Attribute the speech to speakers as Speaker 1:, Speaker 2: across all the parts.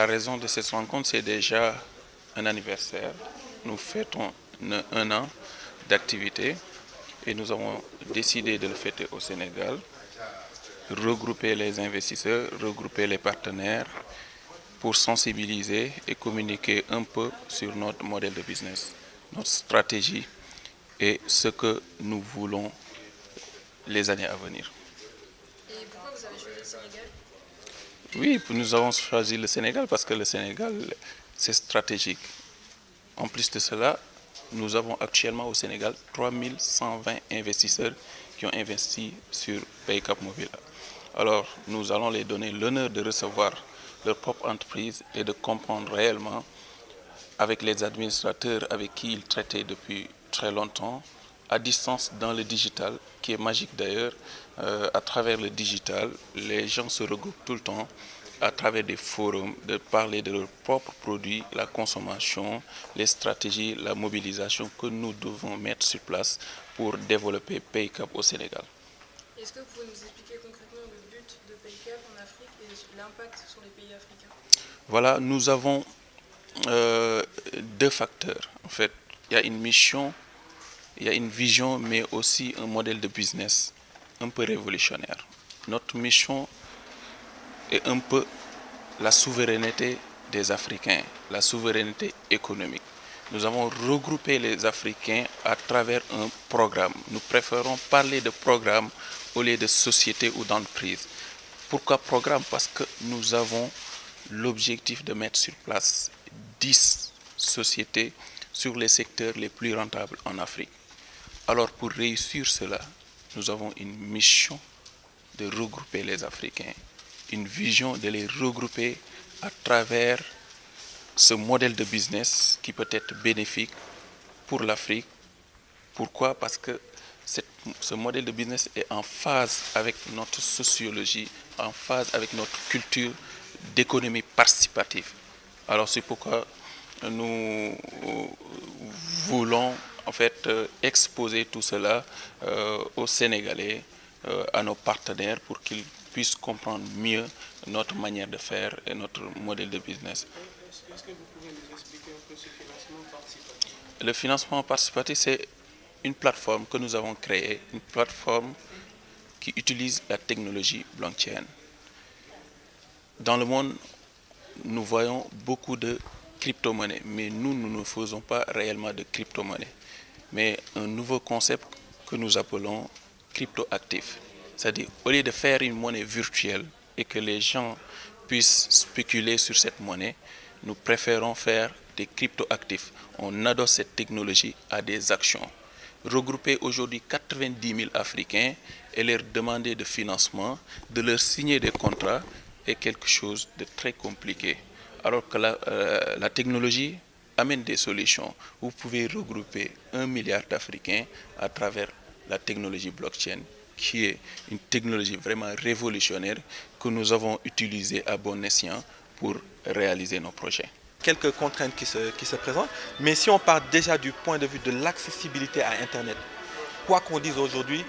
Speaker 1: La raison de cette rencontre, c'est déjà un anniversaire. Nous fêtons un an d'activité et nous avons décidé de le fêter au Sénégal, regrouper les investisseurs, regrouper les partenaires pour sensibiliser et communiquer un peu sur notre modèle de business, notre stratégie et ce que nous voulons les années à venir.
Speaker 2: Et pourquoi vous avez choisi le Sénégal?
Speaker 1: Oui, nous avons choisi le Sénégal parce que le Sénégal, c'est stratégique. En plus de cela, nous avons actuellement au Sénégal 3120 investisseurs qui ont investi sur PayCap Mobile. Alors, nous allons les donner l'honneur de recevoir leur propre entreprise et de comprendre réellement avec les administrateurs avec qui ils traitaient depuis très longtemps, à distance dans le digital, qui est magique d'ailleurs. À travers le digital, les gens se regroupent tout le temps à travers des forums, de parler de leurs propres produits, la consommation, les stratégies, la mobilisation que nous devons mettre sur place pour développer PayCap au Sénégal.
Speaker 2: Est-ce que vous pouvez nous expliquer concrètement le but de PayCap en Afrique et l'impact sur les pays africains?
Speaker 1: Voilà, nous avons deux facteurs. En fait, il y a une mission, il y a une vision, mais aussi un modèle de business un peu révolutionnaire. Notre mission est un peu la souveraineté des Africains, la souveraineté économique. Nous avons regroupé les Africains à travers un programme. Nous préférons parler de programme au lieu de société ou d'entreprise. Pourquoi programme? Parce que nous avons l'objectif de mettre sur place 10 sociétés sur les secteurs les plus rentables en Afrique. Alors pour réussir cela, nous avons une mission de regrouper les Africains, une vision de les regrouper à travers ce modèle de business qui peut être bénéfique pour l'Afrique. Pourquoi? Parce que ce modèle de business est en phase avec notre sociologie, en phase avec notre culture d'économie participative. Alors c'est pourquoi nous voulons en fait exposer tout cela aux Sénégalais, à nos partenaires pour qu'ils puissent comprendre mieux notre manière de faire et notre modèle de business.
Speaker 3: Est-ce que vous pouvez nous expliquer un peu ce financement participatif?
Speaker 1: Le financement participatif, c'est une plateforme que nous avons créée, une plateforme qui utilise la technologie blockchain. Dans le monde, nous voyons beaucoup de crypto-monnaies, mais nous ne faisons pas réellement de crypto-monnaies, mais un nouveau concept que nous appelons crypto-actif. C'est-à-dire, au lieu de faire une monnaie virtuelle et que les gens puissent spéculer sur cette monnaie, nous préférons faire des crypto-actifs. On adosse cette technologie à des actions. Regrouper aujourd'hui 90 000 Africains et leur demander de financement, de leur signer des contrats est quelque chose de très compliqué. Alors que la technologie amène des solutions. Vous pouvez regrouper 1 milliard d'Africains à travers la technologie blockchain, qui est une technologie vraiment révolutionnaire que nous avons utilisée à bon escient pour réaliser nos projets.
Speaker 3: Quelques contraintes qui se présentent, mais si on part déjà du point de vue de l'accessibilité à Internet, quoi qu'on dise aujourd'hui,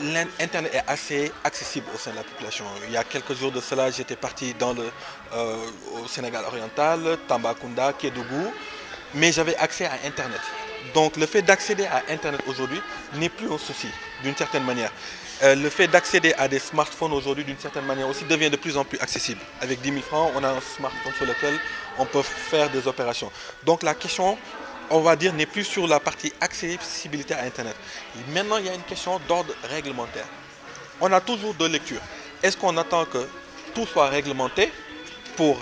Speaker 3: l'Internet est assez accessible au sein de la population. Il y a quelques jours de cela, j'étais parti au Sénégal oriental, Tambacounda, Kédougou, mais j'avais accès à Internet. Donc le fait d'accéder à Internet aujourd'hui n'est plus un souci, d'une certaine manière. Le fait d'accéder à des smartphones aujourd'hui, d'une certaine manière aussi, devient de plus en plus accessible. Avec 10 000 francs, on a un smartphone sur lequel on peut faire des opérations. Donc la question, on va dire, n'est plus sur la partie accessibilité à Internet. Et maintenant, il y a une question d'ordre réglementaire. On a toujours deux lectures. Est-ce qu'on attend que tout soit réglementé pour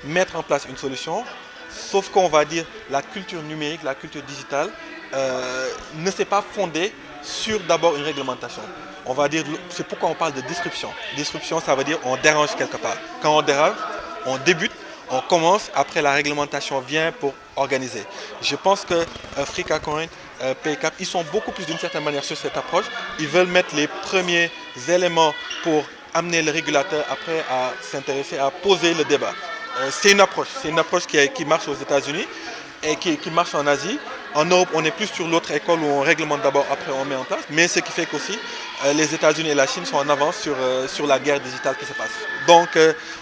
Speaker 3: mettre en place une solution? Sauf qu'on va dire la culture numérique, la culture digitale ne s'est pas fondée sur d'abord une réglementation. On va dire, c'est pourquoi on parle de disruption. Disruption, ça veut dire on dérange quelque part. Quand on dérange, on débute, on commence, après la réglementation vient pour organiser. Je pense que Africacoin, PayCap, ils sont beaucoup plus d'une certaine manière sur cette approche. Ils veulent mettre les premiers éléments pour amener le régulateur après à s'intéresser, à poser le débat. C'est une approche qui marche aux États-Unis et qui marche en Asie. En Europe, on est plus sur l'autre école où on réglemente d'abord, après on met en place. Mais ce qui fait qu'aussi, les États-Unis et la Chine sont en avance sur la guerre digitale qui se passe. Donc,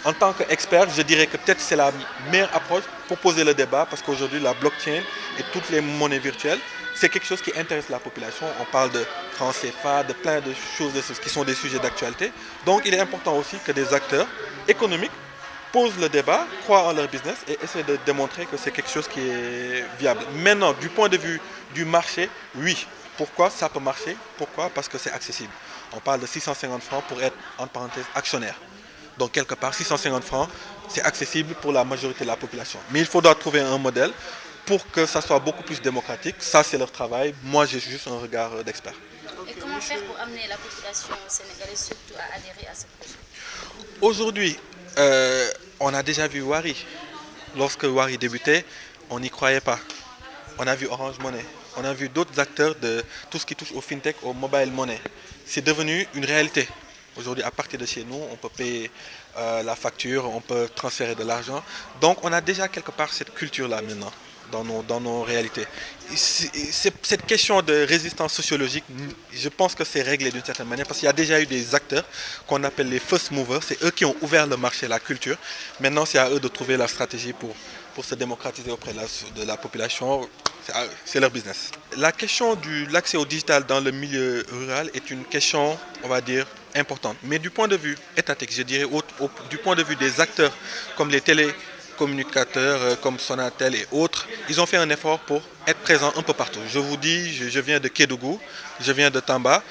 Speaker 3: en tant qu'expert, je dirais que peut-être c'est la meilleure approche pour poser le débat, parce qu'aujourd'hui, la blockchain et toutes les monnaies virtuelles, c'est quelque chose qui intéresse la population. On parle de francs CFA, de plein de choses qui sont des sujets d'actualité. Donc, il est important aussi que des acteurs économiques posent le débat, croient en leur business et essaient de démontrer que c'est quelque chose qui est viable. Maintenant, du point de vue du marché, oui. Pourquoi ça peut marcher? Pourquoi? Parce que c'est accessible. On parle de 650 francs pour être, entre parenthèses, actionnaire. Donc, quelque part, 650 francs, c'est accessible pour la majorité de la population. Mais il faudra trouver un modèle pour que ça soit beaucoup plus démocratique. Ça, c'est leur travail. Moi, j'ai juste un regard d'expert.
Speaker 4: Et comment faire pour amener la population sénégalaise surtout à adhérer à ce projet?
Speaker 3: Aujourd'hui, on a déjà vu Wari. Lorsque Wari débutait, on n'y croyait pas. On a vu Orange Money. On a vu d'autres acteurs de tout ce qui touche au fintech, au mobile money. C'est devenu une réalité. Aujourd'hui, à partir de chez nous, on peut payer la facture, on peut transférer de l'argent. Donc, on a déjà quelque part cette culture-là maintenant dans nos réalités. Cette question de résistance sociologique, je pense que c'est réglé d'une certaine manière parce qu'il y a déjà eu des acteurs qu'on appelle les first movers. C'est eux qui ont ouvert le marché, la culture. Maintenant, c'est à eux de trouver la stratégie pour se démocratiser auprès de la population. C'est leur business. La question de l'accès au digital dans le milieu rural est une question, on va dire, importante. Mais du point de vue étatique, je dirais, du point de vue des acteurs comme les télécommunicateurs, comme Sonatel et autres, ils ont fait un effort pour être présents un peu partout. Je vous dis, je viens de Kédougou, je viens de Tamba,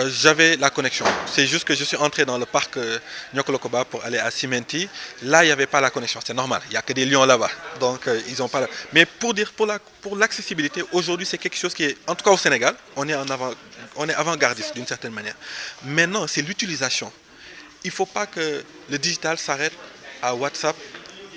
Speaker 3: j'avais la connexion. C'est juste que je suis entré dans le parc Nyokolokoba pour aller à Simenti. Là, il n'y avait pas la connexion, c'est normal. Il n'y a que des lions là-bas. Donc, ils n'ont pas. Mais pour l'accessibilité, aujourd'hui, c'est quelque chose qui est, en tout cas au Sénégal, on est avant-gardiste d'une certaine manière. Maintenant, c'est l'utilisation. Il ne faut pas que le digital s'arrête à WhatsApp,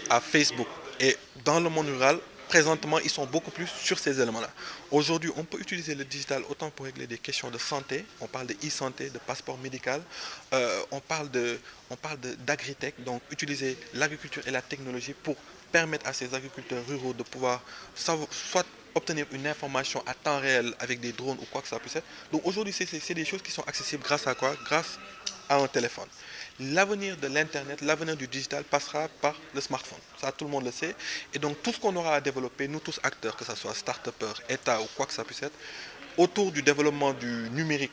Speaker 3: à Facebook. Et dans le monde rural, présentement, ils sont beaucoup plus sur ces éléments-là. Aujourd'hui, on peut utiliser le digital autant pour régler des questions de santé. On parle de e-santé, de passeport médical. On parle d'agritech, donc utiliser l'agriculture et la technologie pour permettre à ces agriculteurs ruraux de pouvoir soit obtenir une information à temps réel avec des drones ou quoi que ça puisse être. Donc aujourd'hui, c'est des choses qui sont accessibles grâce à quoi? Grâce à un téléphone. L'avenir de l'Internet, l'avenir du digital passera par le smartphone. Ça, tout le monde le sait. Et donc, tout ce qu'on aura à développer, nous tous acteurs, que ce soit start-upers, État ou quoi que ça puisse être, autour du développement du numérique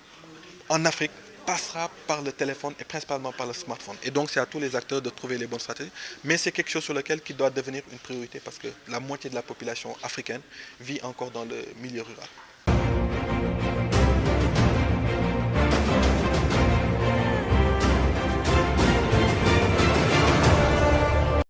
Speaker 3: en Afrique, passera par le téléphone et principalement par le smartphone. Et donc, c'est à tous les acteurs de trouver les bonnes stratégies. Mais c'est quelque chose sur lequel qui doit devenir une priorité parce que la moitié de la population africaine vit encore dans le milieu rural.